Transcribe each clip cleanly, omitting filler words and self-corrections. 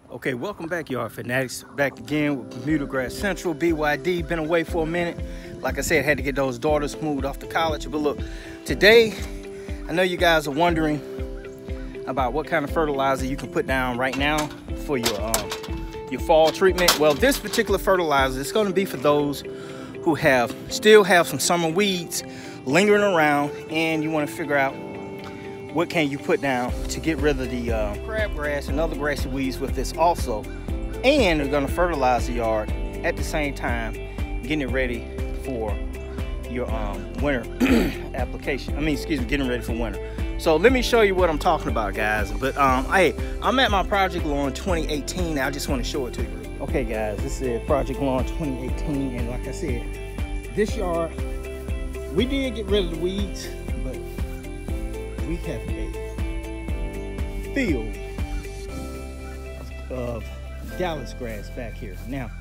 Okay, welcome back, y'all fanatics. Back again with Bermuda Grass Central, BYD. Been away for a minute. Like I said, had to get those daughters moved off to college. But look, today, I know you guys are wondering about what kind of fertilizer you can put down right now for your fall treatment. Well, this particular fertilizer is going to be for those who still have some summer weeds lingering around, and you want to figure out what can you put down to get rid of the crabgrass and other grassy weeds with this also. And you're going to fertilize the yard at the same time, getting it ready for your winter application. Getting ready for winter. So let me show you what I'm talking about, guys. But hey, I'm at my Project Lawn 2018. I just want to show it to you. Okay, guys, this is Project Lawn 2018, and like I said, this yard, we did get rid of the weeds, but we have a field of Dallas grass back here. Now,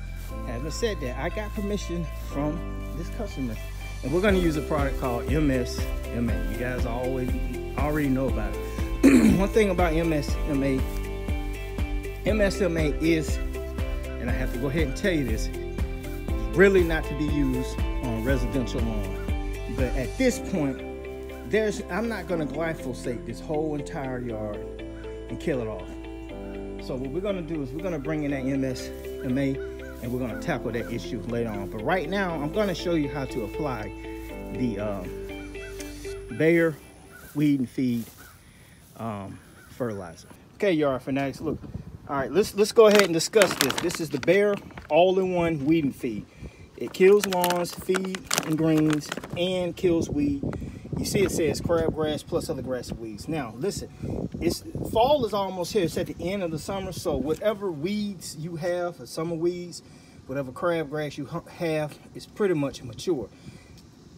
having said that, I got permission from this customer, and we're going to use a product called MSMA. You guys already know about it. One thing about MSMA is, and I have to go ahead and tell you this, really not to be used on residential lawn. But at this point, I'm not going to glyphosate this whole entire yard and kill it off. So what we're going to do is we're going to bring in that MSMA, and we're going to tackle that issue later on. But right now, I'm going to show you how to apply the Bayer Weed and Feed fertilizer. Okay, yard fanatics, look. All right, let's go ahead and discuss this. This is the Bayer All-in-One Weed and Feed. It kills lawns, feed and greens, and kills weed. You see it says crabgrass plus other grassy weeds. Now, listen, fall is almost here. It's at the end of the summer, so whatever weeds you have, or summer weeds, whatever crabgrass you have, is pretty much mature.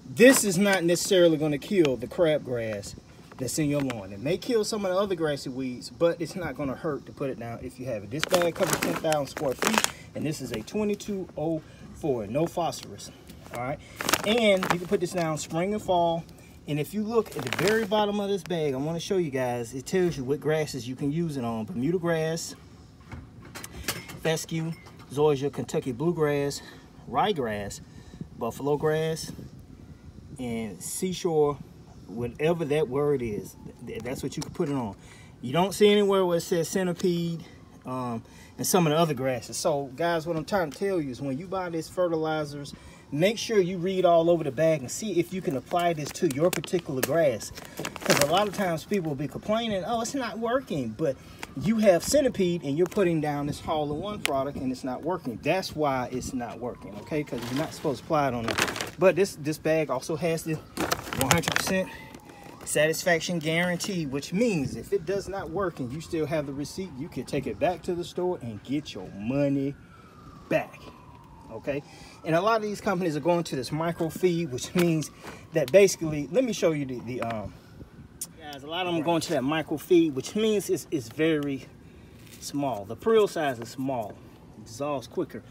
This is not necessarily going to kill the crabgrass that's in your lawn. It may kill some of the other grassy weeds, but it's not going to hurt to put it down if you have it. This bag covers 10,000 square feet, and this is a 2204, no phosphorus. All right, and you can put this down spring and fall. And if you look at the very bottom of this bag, I want to show you guys, it tells you what grasses you can use it on. Bermuda grass, fescue, zoysia, Kentucky bluegrass, ryegrass, buffalo grass, and seashore, whatever that word is, that's what you can put it on. You don't see anywhere where it says centipede and some of the other grasses. So guys, what I'm trying to tell you is when you buy these fertilizers, make sure you read all over the bag and see if you can apply this to your particular grass. Because a lot of times people will be complaining, oh, it's not working, but you have centipede and you're putting down this all-in-one product and it's not working. That's why it's not working, okay? Because you're not supposed to apply it on that. But this bag also has the 100% satisfaction guarantee, which means if it does not work and you still have the receipt, you can take it back to the store and get your money back. Okay, and a lot of these companies are going to this micro feed, which means that basically, let me show you guys, a lot of them are going to that micro feed, which means it's very small. The prill size is small, it dissolves quicker.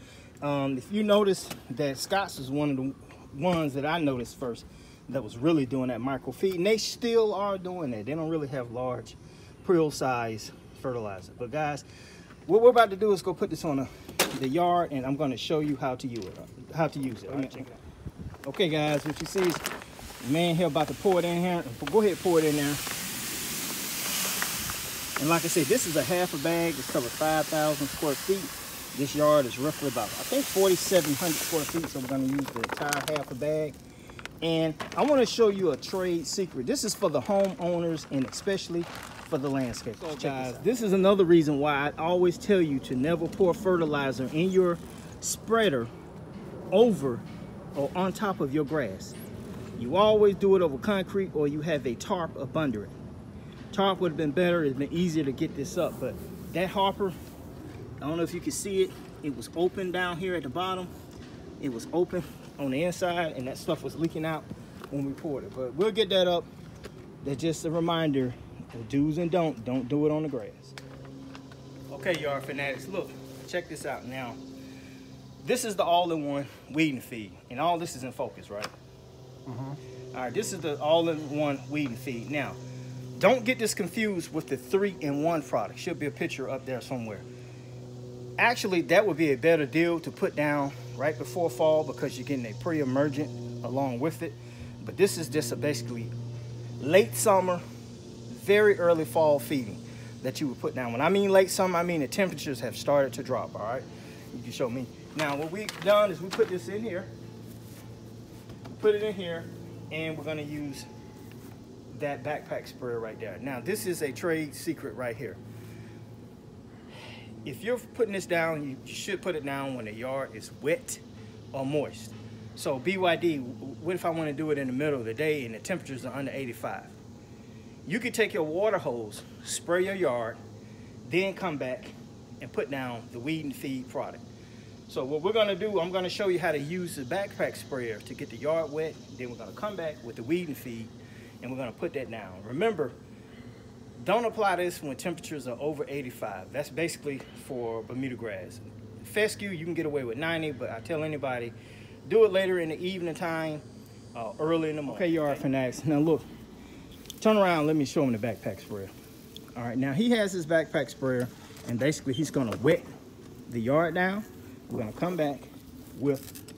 If you notice that Scott's was one of the ones that I noticed first that was really doing that micro feed, and they still are doing that. They don't really have large prill size fertilizer. But guys, what we're about to do is go put this on the yard, and I'm going to show you how to use it. All right, check it out. Okay, guys, what you see is the man here about to pour it in here. Go ahead, pour it in there. And like I said, this is a half a bag. It's covered 5,000 square feet. This yard is roughly about, I think, 4,700 square feet. So we're going to use the entire half a bag. And I want to show you a trade secret. This is for the homeowners and especially for the landscape. So guys, this is another reason why I always tell you to never pour fertilizer in your spreader over or on top of your grass. You always do it over concrete, or you have a tarp up under it. Tarp would have been better. It's been easier to get this up, but that hopper, I don't know if you can see it, it was open down here at the bottom. It was open on the inside, and that stuff was leaking out when we poured it. But we'll get that up. That's just a reminder, the do's and don't do it on the grass. Okay, yard fanatics, look, check this out. Now, this is the all-in-one weed and feed, and all this is in focus, right? All right, this is the all-in-one weed and feed. Now, don't get this confused with the 3-in-1 product. Should be a picture up there somewhere. Actually, that would be a better deal to put down right before fall because you're getting a pre-emergent along with it. But this is just a basically late summer, very early fall feeding that you would put down. When I mean late summer, I mean the temperatures have started to drop, all right? You can show me. Now, what we've done is we put this in here, put it in here, and we're gonna use that backpack sprayer right there. Now, this is a trade secret right here. If you're putting this down, you should put it down when the yard is wet or moist. So BYD, what if I want to do it in the middle of the day and the temperatures are under 85? You could take your water hose, spray your yard, then come back and put down the weed and feed product. So what we're gonna do, I'm gonna show you how to use the backpack sprayer to get the yard wet. Then we're gonna come back with the weed and feed and we're gonna put that down. Remember, don't apply this when temperatures are over 85. That's basically for Bermuda grass. Fescue, you can get away with 90, but I tell anybody, do it later in the evening time, early in the morning. Okay, yard fanatics. Now look, turn around, let me show him the backpack sprayer. All right, now he has his backpack sprayer, and basically he's gonna wet the yard down. We're gonna come back with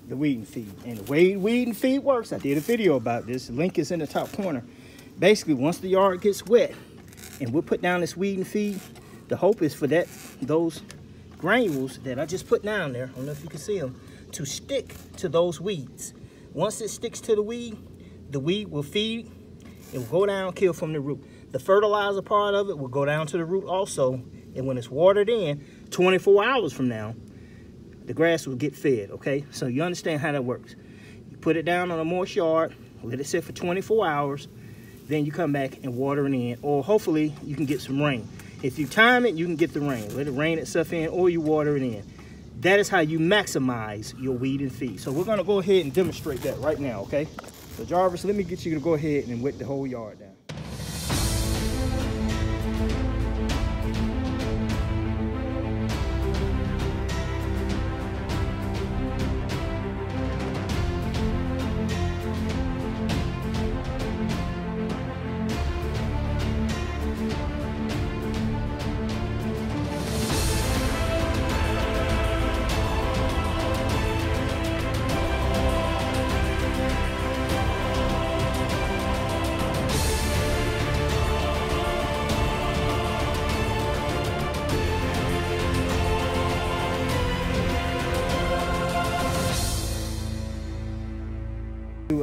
the weed and feed. And the way weed and feed works, I did a video about this. The link is in the top corner. Basically, once the yard gets wet and we'll put down this weed and feed, the hope is for those granules that I just put down there, I don't know if you can see them, to stick to those weeds. Once it sticks to the weed will feed, it will go down, kill from the root. The fertilizer part of it will go down to the root also, and when it's watered in, 24 hours from now, the grass will get fed, okay? So you understand how that works. You put it down on a moist yard, let it sit for 24 hours, then you come back and water it in, or hopefully you can get some rain. If you time it, you can get the rain. Let it rain itself in, or you water it in. That is how you maximize your weed and feed. So we're gonna go ahead and demonstrate that right now, okay? So Jarvis, let me get you to go ahead and wet the whole yard down.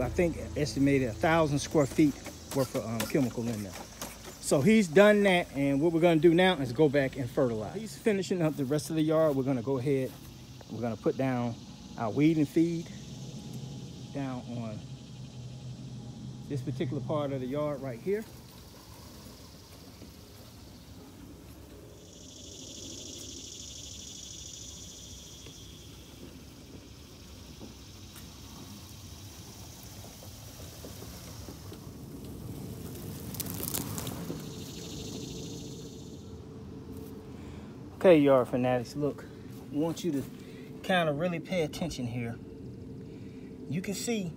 I think estimated 1,000 square feet worth of chemical in there. So he's done that, and what we're gonna do now is go back and fertilize. He's finishing up the rest of the yard. We're gonna go ahead, we're gonna put down our weed and feed down on this particular part of the yard right here. Okay, yard fanatics, look, I want you to kind of really pay attention here. You can see,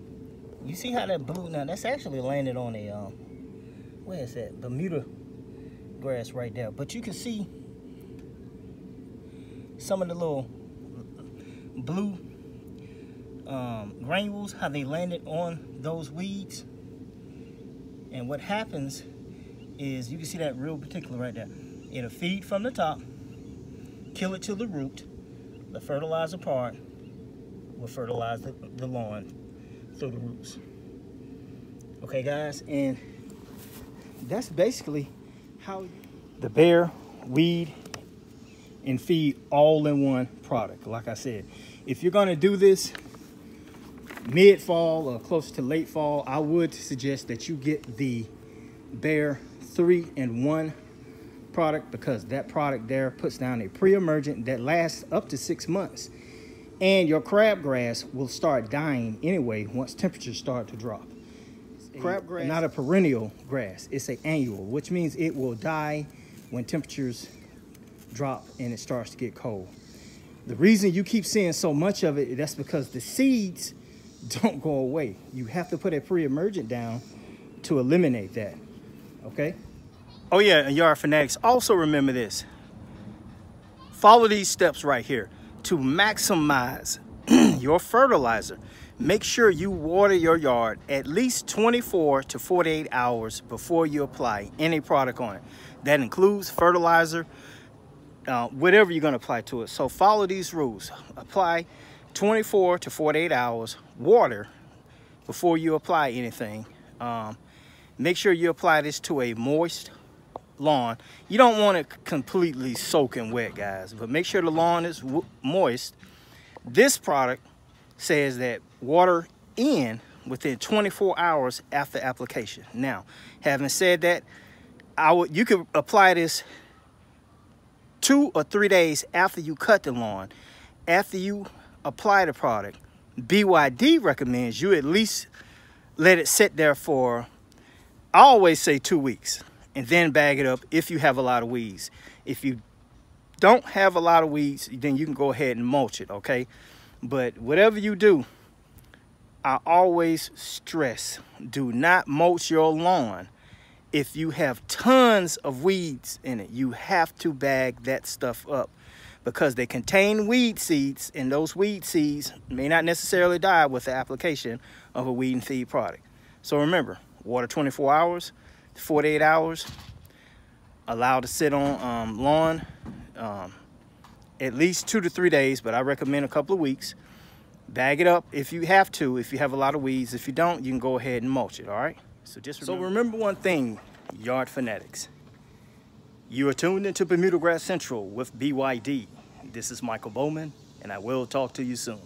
you see how that blue, now that's actually landed on a, where is that? Bermuda grass right there. But you can see some of the little blue granules, how they landed on those weeds. And what happens is, you can see that real particular right there. It'll feed from the top, kill it to the root. The fertilizer part will fertilize the lawn through the roots. Okay, guys, and that's basically how the bare weed and feed all in one product. Like I said, if you're gonna do this mid-fall or close to late fall, I would suggest that you get the bare 3-in-1 product, because that product there puts down a pre-emergent that lasts up to 6 months, and your crabgrass will start dying anyway once temperatures start to drop. Crabgrass, not a perennial grass, it's an annual, which means it will die when temperatures drop and it starts to get cold. The reason you keep seeing so much of it, that's because the seeds don't go away. You have to put a pre-emergent down to eliminate that, okay? Oh yeah, and yard fanatics, also remember this. follow these steps right here to maximize your fertilizer. Make sure you water your yard at least 24 to 48 hours before you apply any product on it. That includes fertilizer, whatever you're going to apply to it. So follow these rules. Apply 24 to 48 hours, water before you apply anything. Make sure you apply this to a moist lawn. You don't want it completely soaking wet, guys, but make sure the lawn is moist. This product says that water in within 24 hours after application. Now, having said that, you could apply this 2 or 3 days after you cut the lawn. After you apply the product, BYD recommends you at least let it sit there for, I always say 2 weeks, and then bag it up if you have a lot of weeds. If you don't have a lot of weeds, then you can go ahead and mulch it, okay? But whatever you do, I always stress, do not mulch your lawn. If you have tons of weeds in it, you have to bag that stuff up because they contain weed seeds, and those weed seeds may not necessarily die with the application of a weed and feed product. So remember, water 24 hours, 48 hours, allow to sit on lawn at least 2 to 3 days, but I recommend a couple of weeks. Bag it up if you have to, if you have a lot of weeds. If you don't, you can go ahead and mulch it, all right? So remember one thing, yard fanatics. You are tuned into Bermuda Grass Central with BYD. This is Michael Bowman, and I will talk to you soon.